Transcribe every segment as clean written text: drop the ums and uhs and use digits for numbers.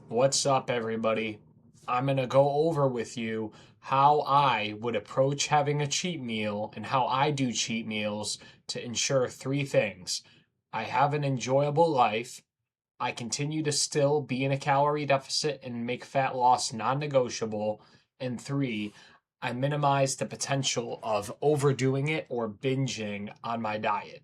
What's up, everybody? I'm going to go over with you how I would approach having a cheat meal and how I do cheat meals to ensure three things. I have an enjoyable life, I continue to still be in a calorie deficit and make fat loss non negotiable, and three, I minimize the potential of overdoing it or binging on my diet.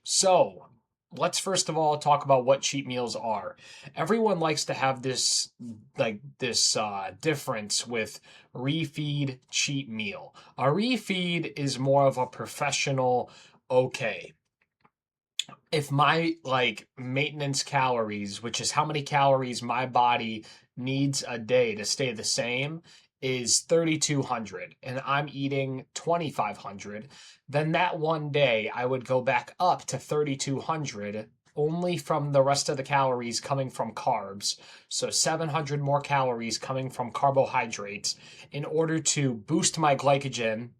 So, let's first of all talk about what cheat meals are. Everyone likes to have this difference with refeed cheat meal. A refeed is more of a professional, okay, if my maintenance calories, which is how many calories my body needs a day to stay the same, is 3,200 and I'm eating 2,500, then that one day I would go back up to 3,200 only from the rest of the calories coming from carbs. So 700 more calories coming from carbohydrates in order to boost my glycogen,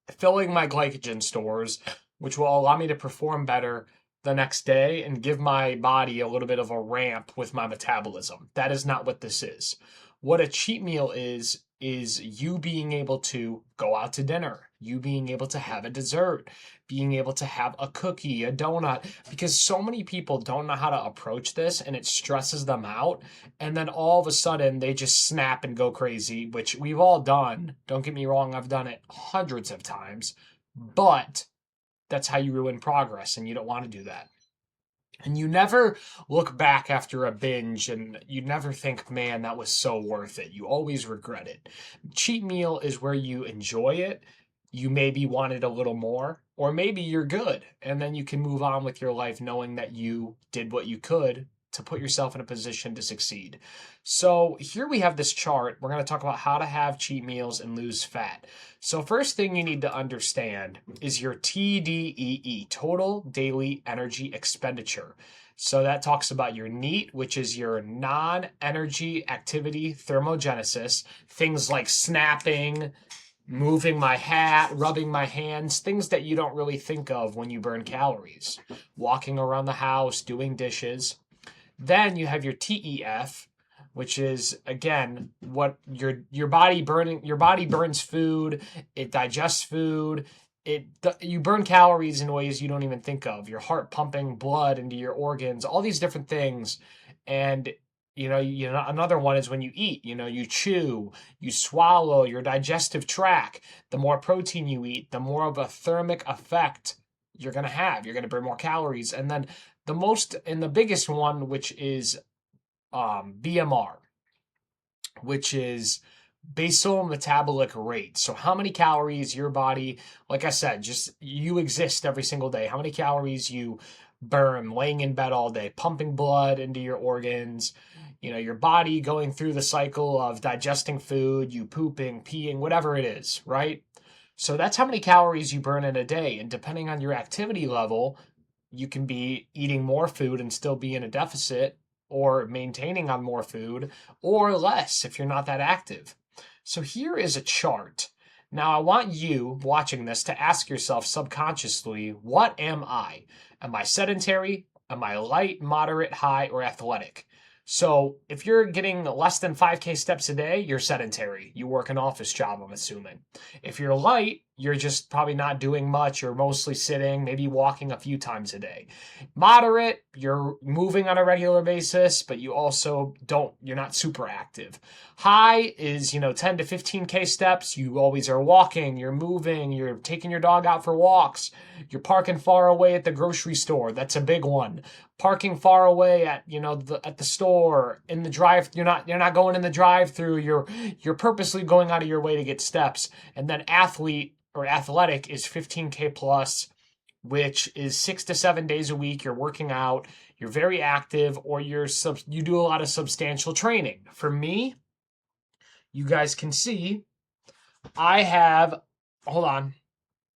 filling my glycogen stores, which will allow me to perform better the next day and give my body a little bit of a ramp with my metabolism. That is not what this is. What a cheat meal is you being able to go out to dinner, you being able to have a dessert, being able to have a cookie, a donut, because so many people don't know how to approach this and it stresses them out. And then all of a sudden they just snap and go crazy, which we've all done. Don't get me wrong, I've done it hundreds of times, but that's how you ruin progress, and you don't want to do that. And you never look back after a binge and you never think, man, that was so worth it. You always regret it. Cheat meal is where you enjoy it. You maybe wanted a little more, or maybe you're good. And then you can move on with your life knowing that you did what you could to put yourself in a position to succeed. So here we have this chart. We're going to talk about how to have cheat meals and lose fat. So first thing you need to understand is your TDEE, total daily energy expenditure. So that talks about your NEAT, which is your non-energy activity thermogenesis, things like snapping, moving my hat, rubbing my hands, things that you don't really think of when you burn calories. Walking around the house, doing dishes. Then you have your TEF, which is again what your body burns food, it digests food, you burn calories in ways you don't even think of. Your heart pumping blood into your organs, all these different things. And another one is when you eat, you chew, you swallow, your digestive tract. The more protein you eat, the more of a thermic effect you're going to have. You're going to burn more calories. And then the biggest one, which is BMR, which is basal metabolic rate. So how many calories your body, like I said, just you exist every single day. How many calories you burn laying in bed all day, pumping blood into your organs, your body going through the cycle of digesting food, you pooping, peeing, whatever it is, right? So that's how many calories you burn in a day. And depending on your activity level, you can be eating more food and still be in a deficit, or maintaining on more food, or less if you're not that active. So here is a chart. Now I want you watching this to ask yourself subconsciously, what am I? Am I sedentary? Am I light, moderate, high, or athletic? So if you're getting less than 5K steps a day, you're sedentary. You work an office job, I'm assuming. If you're light, you're just probably not doing much. You're mostly sitting, maybe walking a few times a day. Moderate, you're moving on a regular basis, but you're not super active. High is, 10 to 15K steps. You always are walking, you're moving, you're taking your dog out for walks. You're parking far away at the grocery store. That's a big one. Parking far away at at the store, in the drive. You're not going in the drive-through. You're purposely going out of your way to get steps. And then athlete or athletic is 15K plus, which is 6 to 7 days a week. You're working out, you're very active, or you do a lot of substantial training. For me, you guys can see I have, hold on,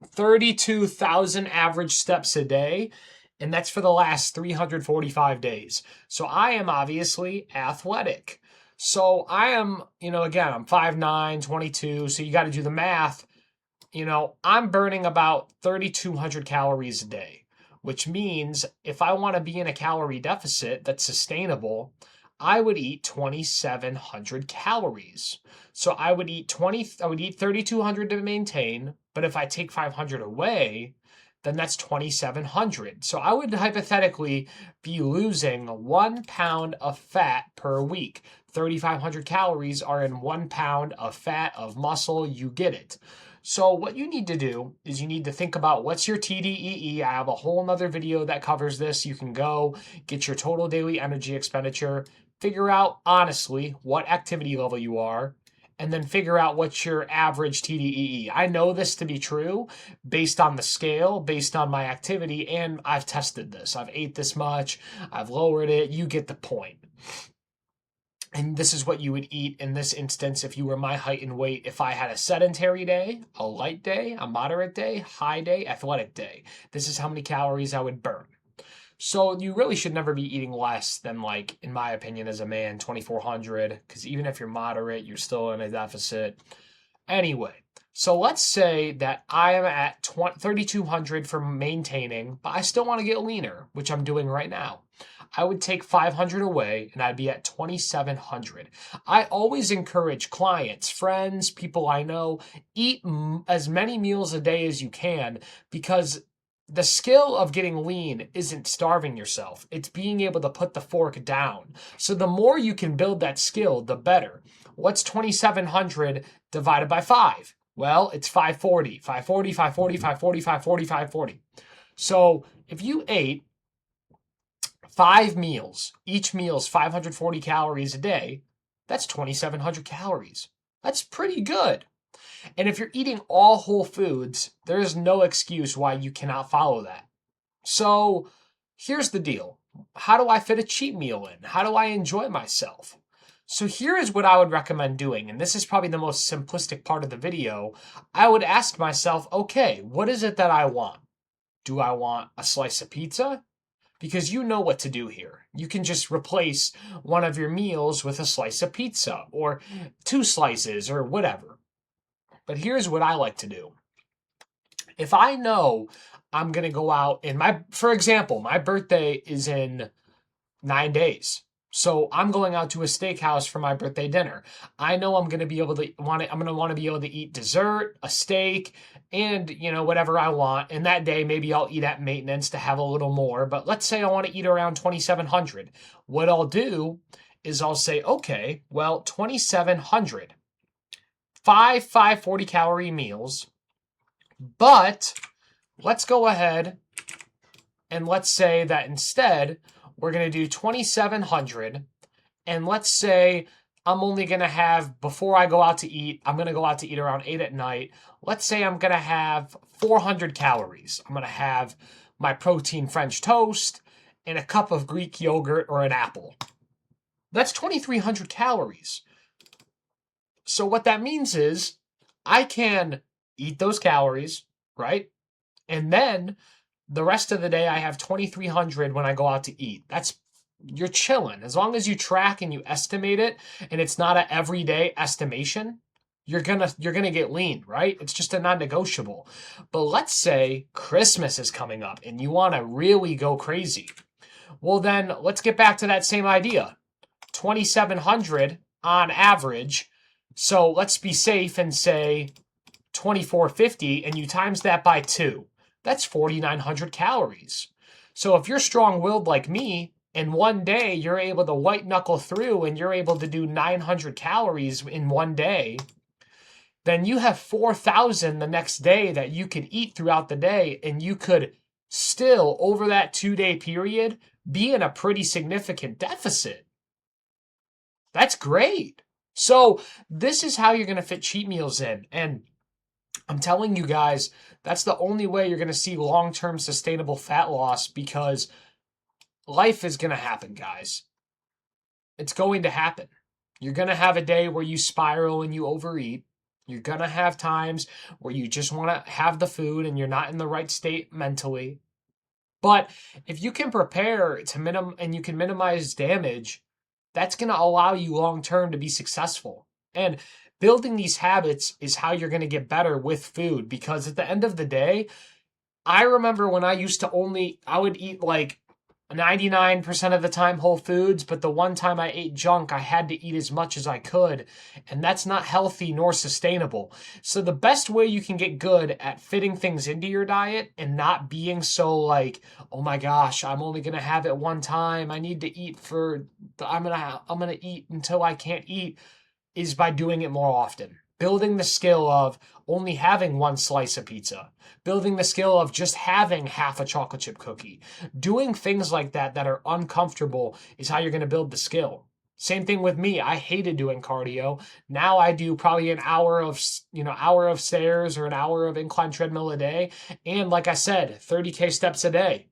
32,000 average steps a day, and that's for the last 345 days. So I am obviously athletic. So I am, again, I'm 5'9", 22, so you got to do the math. I'm burning about 3,200 calories a day, which means if I want to be in a calorie deficit that's sustainable, I would eat 2,700 calories. So I would eat 3,200 to maintain, but if I take 500 away, then that's 2,700. So I would hypothetically be losing 1 pound of fat per week. 3,500 calories are in 1 pound of fat, of muscle. You get it. So what you need to do is you need to think about what's your TDEE. I have a whole nother video that covers this. You can go get your total daily energy expenditure, figure out honestly what activity level you are, and then figure out what's your average TDEE. I know this to be true based on the scale, based on my activity, and I've tested this. I've ate this much, I've lowered it. You get the point. And this is what you would eat in this instance if you were my height and weight. If I had a sedentary day, a light day, a moderate day, high day, athletic day, this is how many calories I would burn. So you really should never be eating less than, like, in my opinion as a man, 2,400, because even if you're moderate, you're still in a deficit. Anyway, so let's say that I am at 3,200 for maintaining, but I still want to get leaner, which I'm doing right now. I would take 500 away and I'd be at 2,700. I always encourage clients, friends, people I know, eat as many meals a day as you can, because the skill of getting lean isn't starving yourself. It's being able to put the fork down. So the more you can build that skill, the better. What's 2,700 divided by 5? Well, it's 540. 540, 540, 540, 540, 540. So if you ate 5 meals, each meal is 540 calories a day, that's 2,700 calories. That's pretty good. And if you're eating all whole foods, there is no excuse why you cannot follow that. So here's the deal. How do I fit a cheat meal in? How do I enjoy myself? So here is what I would recommend doing, and this is probably the most simplistic part of the video. I would ask myself, okay, what is it that I want? Do I want a slice of pizza? Because you know what to do here. You can just replace one of your meals with a slice of pizza or 2 slices or whatever. But here's what I like to do. If I know I'm going to go out and for example, my birthday is in 9 days. So I'm going out to a steakhouse for my birthday dinner. I know I'm going to be able to want to be able to eat dessert, a steak, and, whatever I want. And that day, maybe I'll eat at maintenance to have a little more. But let's say I want to eat around 2,700. What I'll do is I'll say, okay, well, 2,700. 5 540 calorie meals. But let's go ahead and let's say that instead we're going to do 2,700, and let's say I'm only going to have, before I go out to eat, I'm going to go out to eat around 8 at night. Let's say I'm going to have 400 calories. I'm going to have my protein French toast and a cup of Greek yogurt or an apple. That's 2,300 calories. So what that means is I can eat those calories, right? And then the rest of the day I have 2,300 when I go out to eat. You're chilling. As long as you track and you estimate it and it's not an everyday estimation, you're gonna get lean, right? It's just a non-negotiable. But let's say Christmas is coming up and you want to really go crazy. Well, then let's get back to that same idea. 2,700 on average. So let's be safe and say 2,450, and you times that by 2. That's 4,900 calories. So if you're strong-willed like me, in one day you're able to white knuckle through and you're able to do 900 calories in one day, then you have 4,000 the next day that you could eat throughout the day, and you could still, over that 2-day period, be in a pretty significant deficit. That's great. So this is how you're going to fit cheat meals in. And I'm telling you guys, that's the only way you're going to see long-term sustainable fat loss, because life is going to happen, guys. It's going to happen. You're going to have a day where you spiral and you overeat. You're going to have times where you just want to have the food and you're not in the right state mentally. But if you can prepare to and you can minimize damage, that's going to allow you long-term to be successful. And building these habits is how you're going to get better with food, because at the end of the day, I remember when I used to I would eat like 99% of the time Whole Foods, but the one time I ate junk, I had to eat as much as I could, and that's not healthy nor sustainable. So the best way you can get good at fitting things into your diet and not being so like, oh my gosh, I'm only going to have it one time. I need to eat for I'm going to eat until I can't eat, is by doing it more often. Building the skill of only having one slice of pizza. Building the skill of just having half a chocolate chip cookie. Doing things like that that are uncomfortable is how you're going to build the skill. Same thing with me. I hated doing cardio. Now I do probably an hour of, hour of stairs or an hour of incline treadmill a day. And like I said, 30K steps a day.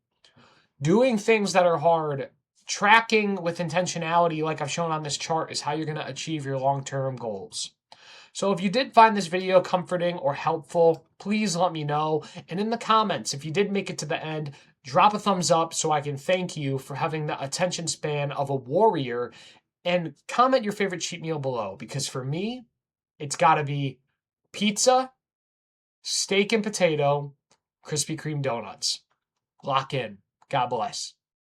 Doing things that are hard, tracking with intentionality, like I've shown on this chart, is how you're going to achieve your long-term goals. So if you did find this video comforting or helpful, please let me know. And in the comments, if you did make it to the end, drop a thumbs up so I can thank you for having the attention span of a warrior. And comment your favorite cheat meal below, because for me, it's got to be pizza, steak and potato, Krispy Kreme donuts. Lock in. God bless.